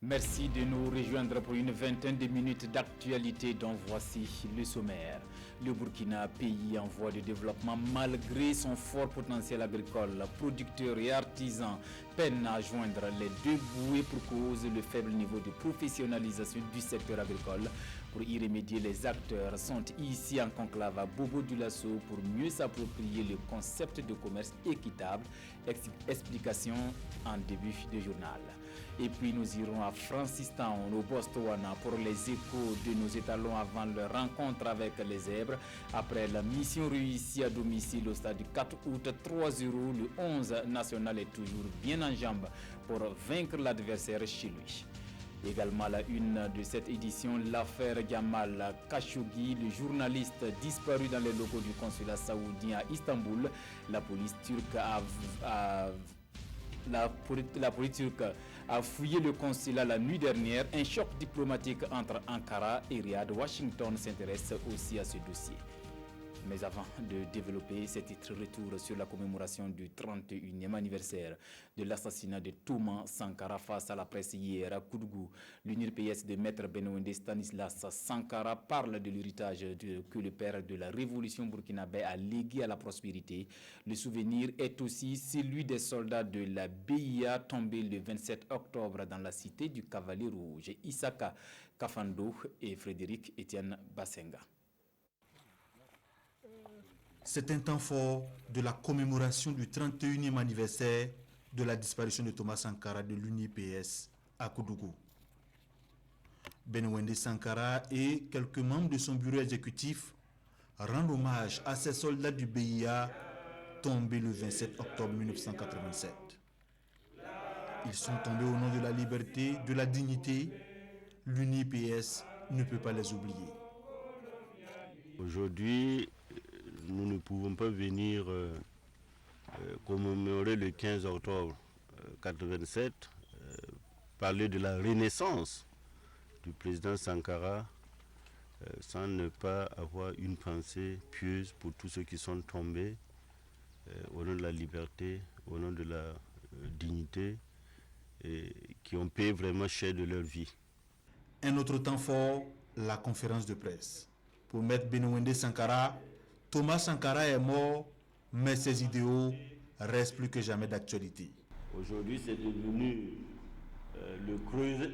Merci de nous rejoindre pour une vingtaine de minutes d'actualité dont voici le sommaire. Le Burkina, pays en voie de développement malgré son fort potentiel agricole, producteurs et artisans peinent à joindre les deux bouées pour cause le faible niveau de professionnalisation du secteur agricole. Pour y remédier, les acteurs sont ici en conclave à Bobo-Dioulasso pour mieux s'approprier le concept de commerce équitable. Explication en début de journal. Et puis nous irons à Francistown au Botswana pour les échos de nos étalons avant leur rencontre avec les zèbres. Après la mission réussie à domicile au stade du 4 août 3-0, le 11 national est toujours bien en jambes pour vaincre l'adversaire chez lui. Également à la une de cette édition, l'affaire Jamal Khashoggi, le journaliste disparu dans les locaux du consulat saoudien à Istanbul. La police turque a fouillé le consulat la nuit dernière. Un choc diplomatique entre Ankara et Riyad. Washington s'intéresse aussi à ce dossier. Mais avant de développer cet retour sur la commémoration du 31e anniversaire de l'assassinat de Thomas Sankara face à la presse hier à Koudougou, l'UNIRPS de Maître Benouendé Stanislas Sankara parle de l'héritage que le père de la révolution burkinabé a légué à la prospérité. Le souvenir est aussi celui des soldats de la BIA tombés le 27 octobre dans la cité du Cavalier Rouge. Issaka Kafando et Frédéric Etienne Bassenga. C'est un temps fort de la commémoration du 31e anniversaire de la disparition de Thomas Sankara de l'UNIPS à Koudougou. Benouendé Sankara et quelques membres de son bureau exécutif rendent hommage à ces soldats du BIA tombés le 27 octobre 1987. Ils sont tombés au nom de la liberté, de la dignité. L'UNIPS ne peut pas les oublier. Aujourd'hui, nous ne pouvons pas venir commémorer le 15 octobre 1987, parler de la renaissance du président Sankara sans ne pas avoir une pensée pieuse pour tous ceux qui sont tombés au nom de la liberté, au nom de la dignité et qui ont payé vraiment cher de leur vie. Un autre temps fort, la conférence de presse. Pour Maître Benouendé Sankara, Thomas Sankara est mort, mais ses idéaux restent plus que jamais d'actualité. Aujourd'hui, c'est devenu le creuset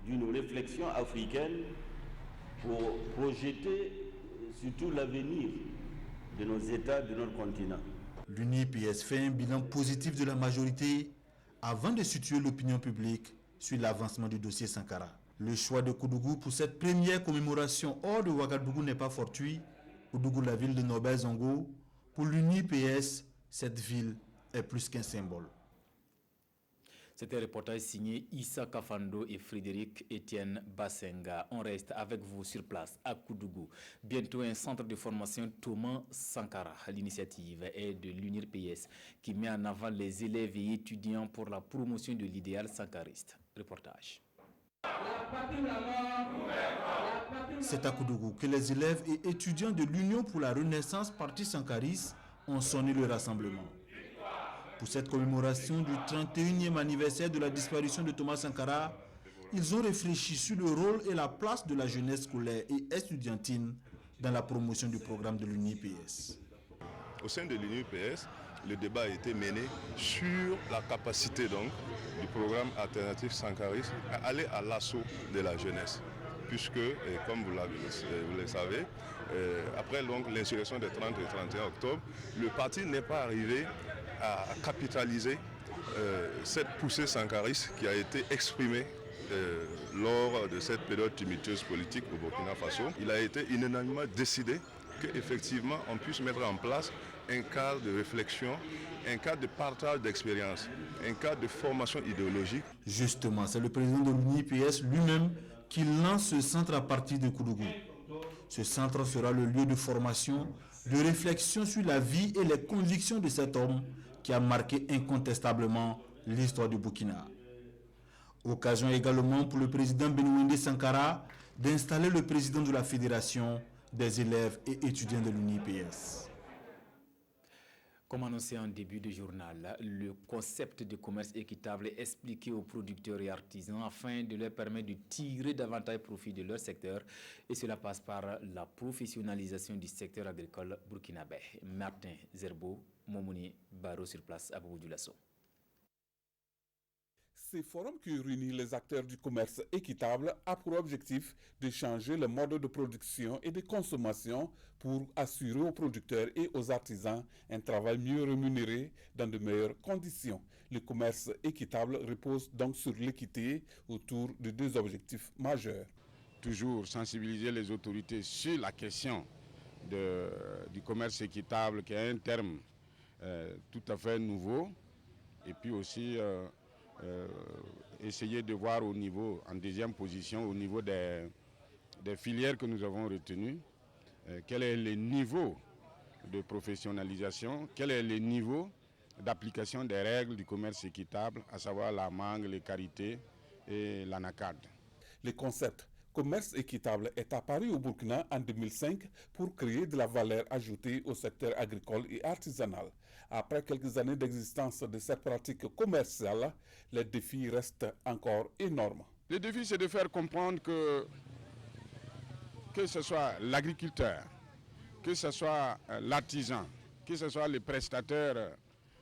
d'une réflexion africaine pour projeter surtout l'avenir de nos États, de notre continent. L'UNIPS fait un bilan positif de la majorité avant de situer l'opinion publique sur l'avancement du dossier Sankara. Le choix de Koudougou pour cette première commémoration hors de Ouagadougou n'est pas fortuit. Koudougou, la ville de Norbert Zongo, pour l'UNIPS, cette ville est plus qu'un symbole. C'était un reportage signé Issa Kafando et Frédéric Etienne Bassenga. On reste avec vous sur place à Koudougou. Bientôt un centre de formation Thomas Sankara. L'initiative est de l'UNIRPS qui met en avant les élèves et étudiants pour la promotion de l'idéal sankariste. Reportage. C'est à Koudougou que les élèves et étudiants de l'Union pour la Renaissance Parti Sankariste ont sonné le rassemblement. Pour cette commémoration du 31e anniversaire de la disparition de Thomas Sankara, ils ont réfléchi sur le rôle et la place de la jeunesse scolaire et estudiantine dans la promotion du programme de l'UNIPS. Au sein de l'UNIPS, le débat a été mené sur la capacité donc du programme alternatif sankariste à aller à l'assaut de la jeunesse. Puisque, comme vous le savez, après l'insurrection des 30 et 31 octobre, le parti n'est pas arrivé à capitaliser cette poussée sankariste qui a été exprimée lors de cette période tumultueuse politique au Burkina Faso. Il a été unanimement décidé qu'effectivement on puisse mettre en place un cadre de réflexion, un cadre de partage d'expérience, un cadre de formation idéologique. Justement, c'est le président de l'UNIPS lui-même qui lance ce centre à partir de Koudougou. Ce centre sera le lieu de formation, de réflexion sur la vie et les convictions de cet homme qui a marqué incontestablement l'histoire du Burkina. Occasion également pour le président Benouendé Sankara d'installer le président de la Fédération des élèves et étudiants de l'UNIPS. Comme annoncé en début de journal, le concept de commerce équitable est expliqué aux producteurs et artisans afin de leur permettre de tirer davantage profit de leur secteur et cela passe par la professionnalisation du secteur agricole burkinabé. Martin Zerbo, Momouni Baro sur place à Boubou-Dioulasso. Ce forum qui réunit les acteurs du commerce équitable a pour objectif de changer le mode de production et de consommation pour assurer aux producteurs et aux artisans un travail mieux rémunéré dans de meilleures conditions. Le commerce équitable repose donc sur l'équité autour de deux objectifs majeurs. Toujours sensibiliser les autorités sur la question du commerce équitable qui est un terme tout à fait nouveau et puis aussi essayer de voir au niveau, en deuxième position, au niveau des filières que nous avons retenues, quel est le niveau de professionnalisation, quel est le niveau d'application des règles du commerce équitable, à savoir la mangue, les qualités et l'anacad. Le concept commerce équitable est apparu au Burkina en 2005 pour créer de la valeur ajoutée au secteur agricole et artisanal. Après quelques années d'existence de cette pratique commerciale, les défis restent encore énormes. Le défi, c'est de faire comprendre que ce soit l'agriculteur, que ce soit l'artisan, que ce soit les prestataires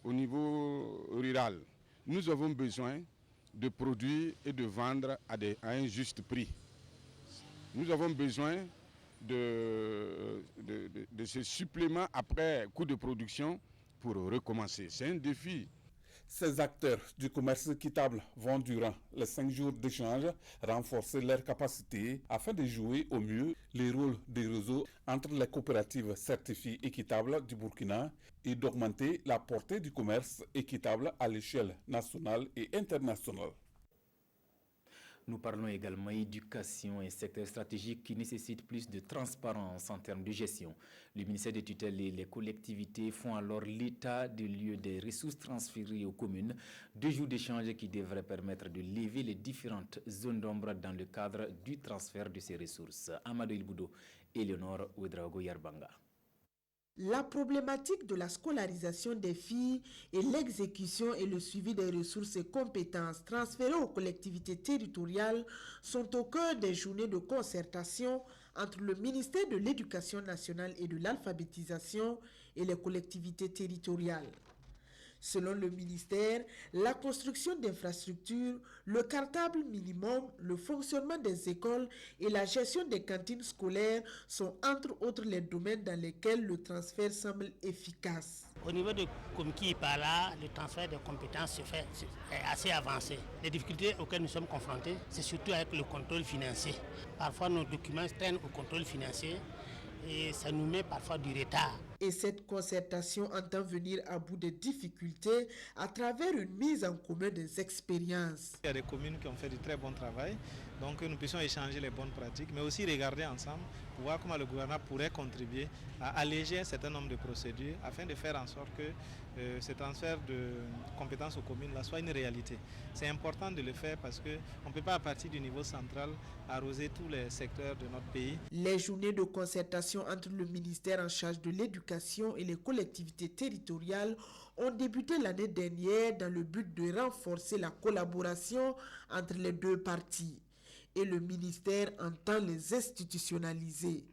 au niveau rural, nous avons besoin de produire et de vendre à un juste prix. Nous avons besoin de ce supplément après coût de production pour recommencer. C'est un défi. Ces acteurs du commerce équitable vont, durant les 5 jours d'échange, renforcer leurs capacités afin de jouer au mieux les rôles des réseaux entre les coopératives certifiées équitables du Burkina et d'augmenter la portée du commerce équitable à l'échelle nationale et internationale. Nous parlons également éducation, un secteur stratégique qui nécessite plus de transparence en termes de gestion. Le ministère des tutelles et les collectivités font alors l'état des lieux des ressources transférées aux communes. 2 jours d'échange qui devraient permettre de lever les différentes zones d'ombre dans le cadre du transfert de ces ressources. Amadou Ilboudo, Eleonore Ouedraogo Yarbanga. La problématique de la scolarisation des filles et l'exécution et le suivi des ressources et compétences transférées aux collectivités territoriales sont au cœur des journées de concertation entre le ministère de l'Éducation nationale et de l'alphabétisation et les collectivités territoriales. Selon le ministère, la construction d'infrastructures, le cartable minimum, le fonctionnement des écoles et la gestion des cantines scolaires sont entre autres les domaines dans lesquels le transfert semble efficace. Au niveau de Komiki Ipala, le transfert de compétences est assez avancé. Les difficultés auxquelles nous sommes confrontés, c'est surtout avec le contrôle financier. Parfois nos documents traînent au contrôle financier et ça nous met parfois du retard. Et cette concertation entend venir à bout des difficultés à travers une mise en commun des expériences. Il y a des communes qui ont fait du très bon travail, donc nous puissions échanger les bonnes pratiques, mais aussi regarder ensemble pour voir comment le gouvernement pourrait contribuer à alléger un certain nombre de procédures afin de faire en sorte que ce transfert de compétences aux communes là soit une réalité. C'est important de le faire parce qu'on ne peut pas à partir du niveau central arroser tous les secteurs de notre pays. Les journées de concertation entre le ministère en charge de l'éducation et les collectivités territoriales ont débuté l'année dernière dans le but de renforcer la collaboration entre les deux parties. Et le ministère entend les institutionnaliser.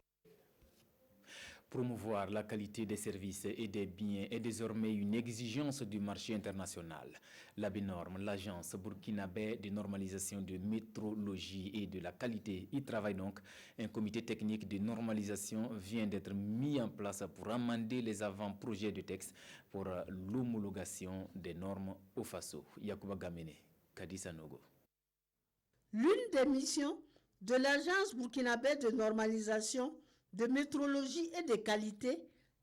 Promouvoir la qualité des services et des biens est désormais une exigence du marché international. La BNORM, l'agence burkinabé de normalisation de métrologie et de la qualité, y travaille donc. Un comité technique de normalisation vient d'être mis en place pour amender les avant-projets de texte pour l'homologation des normes au FASO. Yacouba Gamene, Kadissa Nogo. L'une des missions de l'agence burkinabé de normalisation de métrologie et de qualité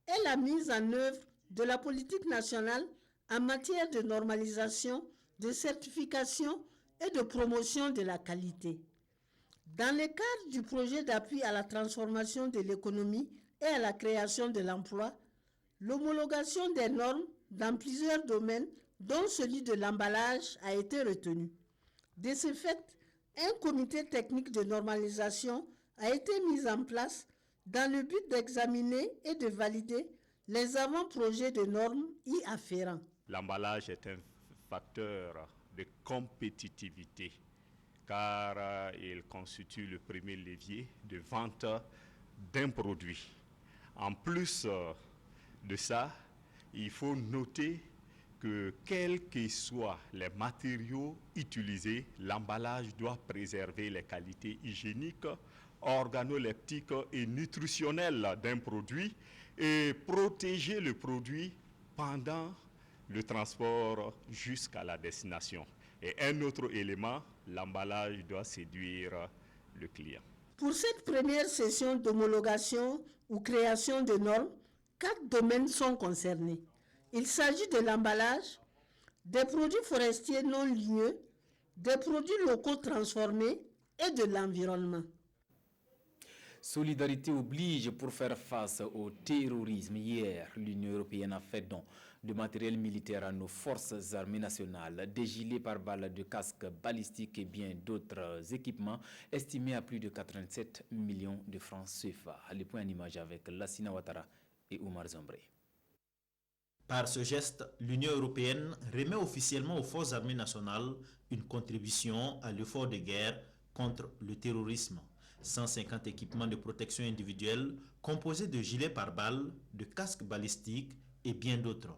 est la mise en œuvre de la politique nationale en matière de normalisation, de certification et de promotion de la qualité. Dans le cadre du projet d'appui à la transformation de l'économie et à la création de l'emploi, l'homologation des normes dans plusieurs domaines, dont celui de l'emballage, a été retenue. De ce fait, un comité technique de normalisation a été mis en place dans le but d'examiner et de valider les avant-projets de normes y afférents. L'emballage est un facteur de compétitivité car il constitue le premier levier de vente d'un produit. En plus de ça, il faut noter que quels que soient les matériaux utilisés, l'emballage doit préserver les qualités hygiéniques, organoleptiques et nutritionnelles d'un produit et protéger le produit pendant le transport jusqu'à la destination. Et un autre élément, l'emballage doit séduire le client. Pour cette première session d'homologation ou création de normes, 4 domaines sont concernés. Il s'agit de l'emballage, des produits forestiers non ligneux, des produits locaux transformés et de l'environnement. Solidarité oblige pour faire face au terrorisme. Hier, l'Union européenne a fait don de matériel militaire à nos forces armées nationales, des gilets pare-balles, de casques balistiques et bien d'autres équipements estimés à plus de 87 millions de francs CFA. Les points en image avec Lassina Ouattara et Oumar Zambré. Par ce geste, l'Union européenne remet officiellement aux forces armées nationales une contribution à l'effort de guerre contre le terrorisme. 150 équipements de protection individuelle composés de gilets pare-balles, de casques balistiques et bien d'autres.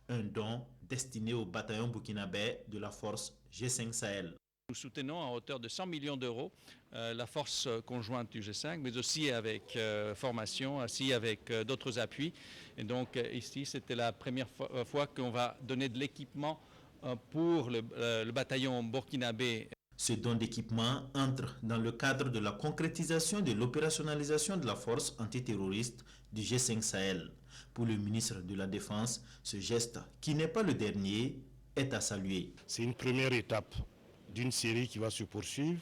Un don destiné au bataillon burkinabé de la force G5 Sahel. Nous soutenons à hauteur de 100 millions d'euros la force conjointe du G5, mais aussi avec formation, aussi avec d'autres appuis. Et donc ici, c'était la première fois qu'on va donner de l'équipement pour le bataillon burkinabé. Ce don d'équipement entre dans le cadre de la concrétisation de l'opérationnalisation de la force antiterroriste du G5 Sahel. Pour le ministre de la Défense, ce geste, qui n'est pas le dernier, est à saluer. C'est une première étape d'une série qui va se poursuivre.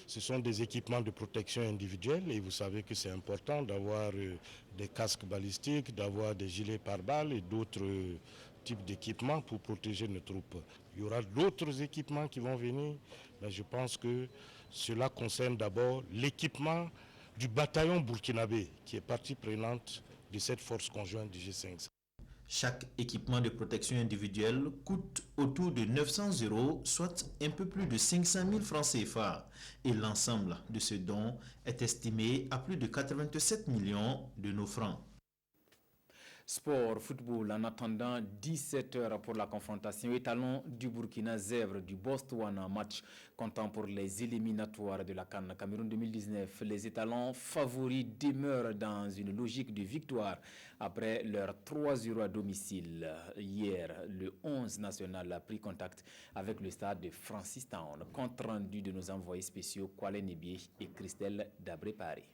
Ce sont des équipements de protection individuelle et vous savez que c'est important d'avoir des casques balistiques, d'avoir des gilets pare-balles et d'autres types d'équipements pour protéger nos troupes. Il y aura d'autres équipements qui vont venir, mais je pense que cela concerne d'abord l'équipement du bataillon burkinabé qui est partie prenante de cette force conjointe du G5. Chaque équipement de protection individuelle coûte autour de 900 €, soit un peu plus de 500 000 francs CFA. Et l'ensemble de ce don est estimé à plus de 87 millions de nos francs. Sport, football, en attendant 17h pour la confrontation étalon du Burkina Zèbre du Botswana, match comptant pour les éliminatoires de la CAN Cameroun 2019. Les étalons favoris demeurent dans une logique de victoire après leur 3-0 à domicile. Hier, le 11 national a pris contact avec le stade de Francis Town. Compte rendu de nos envoyés spéciaux Kwale Nebié et Christelle Dabré-Paris.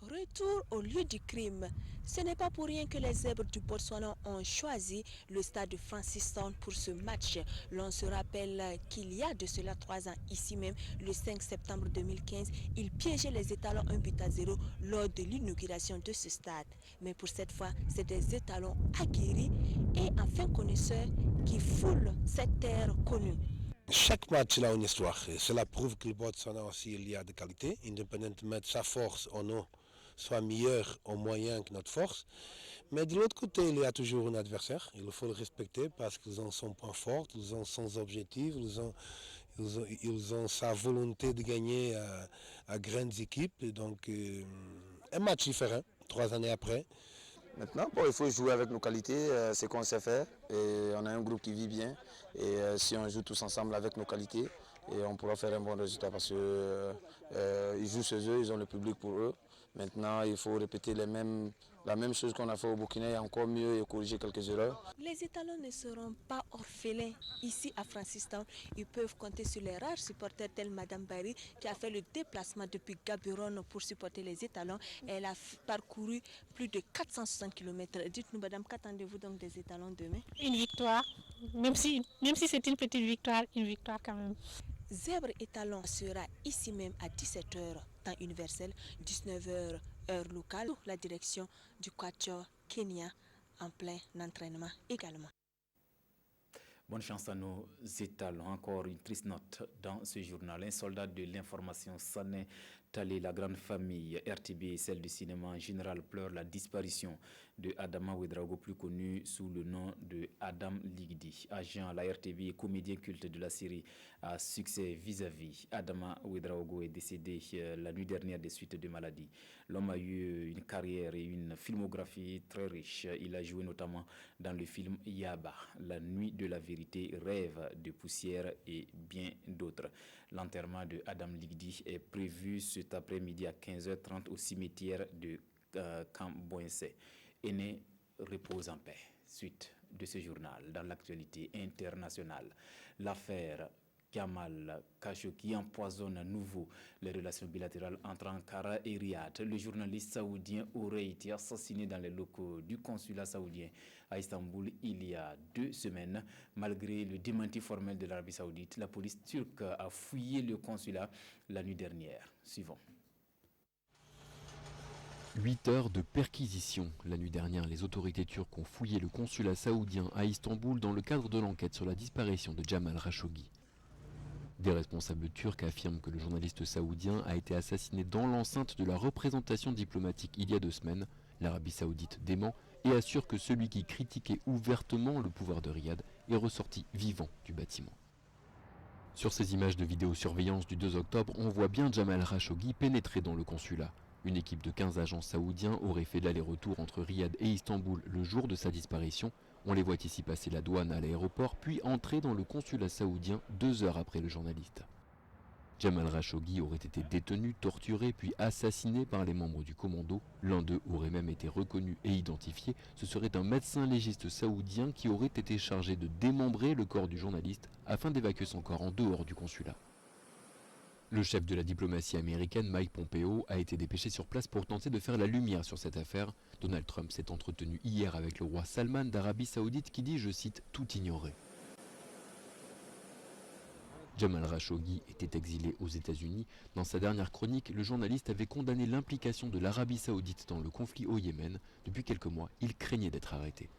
Retour au lieu du crime. Ce n'est pas pour rien que les Zèbres du Botswana ont choisi le stade de Francis Town pour ce match. L'on se rappelle qu'il y a de cela 3 ans, ici même, le 5 septembre 2015, ils piégeaient les étalons 1-0 lors de l'inauguration de ce stade. Mais pour cette fois, c'est des étalons aguerris et enfin connaisseurs qui foulent cette terre connue. Chaque match a une histoire. Cela prouve que le Botswana aussi il y a de qualité, indépendamment de sa force ou non, soit meilleur ou moyen que notre force. Mais de l'autre côté, il y a toujours un adversaire. Il faut le respecter parce qu'ils ont son point fort, ils ont son objectif, ils ont sa volonté de gagner à grandes équipes. Donc, un match différent, 3 années après. Maintenant, il faut jouer avec nos qualités, c'est qu'on sait faire. Et on a un groupe qui vit bien. Et si on joue tous ensemble avec nos qualités, et on pourra faire un bon résultat parce qu'ils jouent chez eux, ils ont le public pour eux. Maintenant, il faut répéter la même chose qu'on a fait au Burkina et encore mieux et corriger quelques erreurs. Les étalons ne seront pas orphelins ici à Francis Town. Ils peuvent compter sur les rares supporters tels Madame Barry qui a fait le déplacement depuis Gaborone pour supporter les étalons. Elle a parcouru plus de 460 km. Dites-nous, Madame, qu'attendez-vous donc des étalons demain? Une victoire, même si c'est une petite victoire, une victoire quand même. Zèbre étalon sera ici même à 17h temps universel, 19h heure locale. La direction du Quatuor Kenya en plein entraînement également. Bonne chance à nos étalons. Encore une triste note dans ce journal. Un soldat de l'information s'en est Tallé, la grande famille RTB et celle du cinéma en général pleurent la disparition de Adama Ouedraogo, plus connu sous le nom de Adam Ligdi. Agent à la RTB et comédien culte de la série à succès vis-à-vis. Adama Ouedraogo est décédé la nuit dernière des suites de maladie. L'homme a eu une carrière et une filmographie très riche. Il a joué notamment dans le film Yaba, La nuit de la vérité, Rêve de poussière et bien d'autres. L'enterrement de Adam Ligdi est prévu cet après-midi à 15h30 au cimetière de Camboinse. Aîné repose en paix. Suite de ce journal dans l'actualité internationale. L'affaire Kamal Khashoggi empoisonne à nouveau les relations bilatérales entre Ankara et Riyad. Le journaliste saoudien aurait été assassiné dans les locaux du consulat saoudien à Istanbul il y a 2 semaines. Malgré le démenti formel de l'Arabie saoudite, la police turque a fouillé le consulat la nuit dernière. Suivons. 8 heures de perquisition. La nuit dernière, les autorités turques ont fouillé le consulat saoudien à Istanbul dans le cadre de l'enquête sur la disparition de Jamal Khashoggi. Des responsables turcs affirment que le journaliste saoudien a été assassiné dans l'enceinte de la représentation diplomatique il y a 2 semaines. L'Arabie saoudite dément et assure que celui qui critiquait ouvertement le pouvoir de Riyad est ressorti vivant du bâtiment. Sur ces images de vidéosurveillance du 2 octobre, on voit bien Jamal Khashoggi pénétrer dans le consulat. Une équipe de 15 agents saoudiens aurait fait l'aller-retour entre Riyad et Istanbul le jour de sa disparition. On les voit ici passer la douane à l'aéroport, puis entrer dans le consulat saoudien 2 heures après le journaliste. Jamal Khashoggi aurait été détenu, torturé, puis assassiné par les membres du commando. L'un d'eux aurait même été reconnu et identifié. Ce serait un médecin légiste saoudien qui aurait été chargé de démembrer le corps du journaliste afin d'évacuer son corps en dehors du consulat. Le chef de la diplomatie américaine, Mike Pompeo, a été dépêché sur place pour tenter de faire la lumière sur cette affaire. Donald Trump s'est entretenu hier avec le roi Salman d'Arabie Saoudite qui dit, je cite, « tout ignorer ». Jamal Khashoggi était exilé aux États-Unis. Dans sa dernière chronique, le journaliste avait condamné l'implication de l'Arabie Saoudite dans le conflit au Yémen. Depuis quelques mois, il craignait d'être arrêté.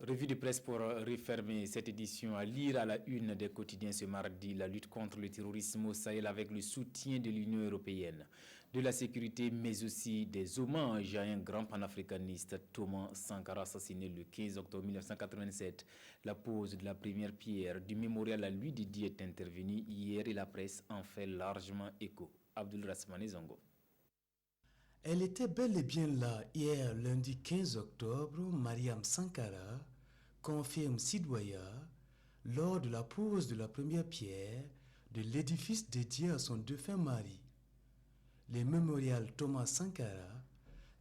Revue de presse pour refermer cette édition à lire à la une des quotidiens ce mardi, la lutte contre le terrorisme au Sahel avec le soutien de l'Union européenne, de la sécurité mais aussi des hommages à un grand panafricaniste, Thomas Sankara, assassiné le 15 octobre 1987. La pose de la première pierre du mémorial à lui dédié est intervenue hier et la presse en fait largement écho. Abdul Rasmane Zongo. Elle était bel et bien là hier, lundi 15 octobre, Mariam Sankara, confirme Sidwaya, lors de la pose de la première pierre de l'édifice dédié à son défunt mari. Le mémorial Thomas Sankara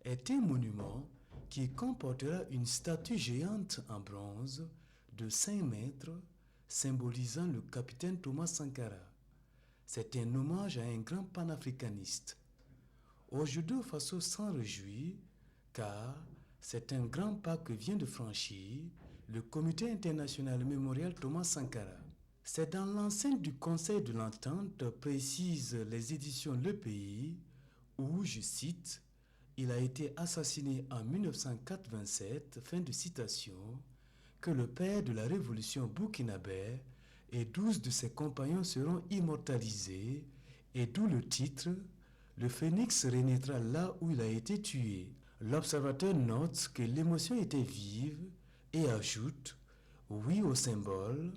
est un monument qui comportera une statue géante en bronze de 5 mètres symbolisant le capitaine Thomas Sankara. C'est un hommage à un grand panafricaniste. Aujourd'hui, Faso s'en réjouit car c'est un grand pas que vient de franchir le Comité international mémorial Thomas Sankara. C'est dans l'enceinte du Conseil de l'Entente, précise les éditions Le Pays, où, je cite, « il a été assassiné en 1987, fin de citation, que le père de la révolution burkinabé et 12 de ses compagnons seront immortalisés, et d'où le titre « Le phénix renaîtra là où il a été tué ». L'observateur note que l'émotion était vive et ajoute « oui au symbole »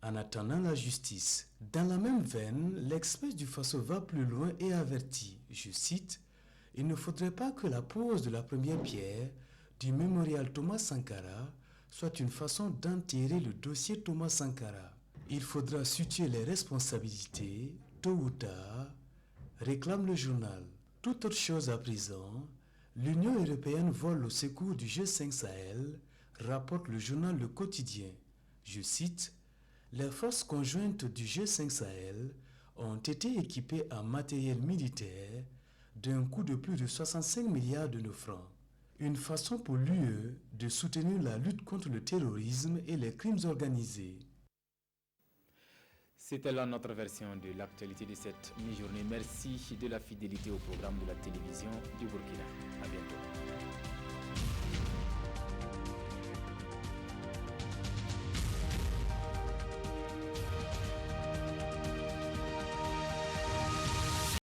en attendant la justice. Dans la même veine, l'Express du Faso va plus loin et avertit, je cite, « il ne faudrait pas que la pose de la première pierre du mémorial Thomas Sankara soit une façon d'enterrer le dossier Thomas Sankara. Il faudra situer les responsabilités, tôt ou tard, réclame le journal. Toute autre chose à présent, l'Union européenne vole au secours du G5 Sahel, rapporte le journal Le Quotidien. Je cite, « les forces conjointes du G5 Sahel ont été équipées en matériel militaire d'un coût de plus de 65 milliards de nos francs. Une façon pour l'UE de soutenir la lutte contre le terrorisme et les crimes organisés. » C'était là notre version de l'actualité de cette mi-journée. Merci de la fidélité au programme de la télévision du Burkina. À bientôt.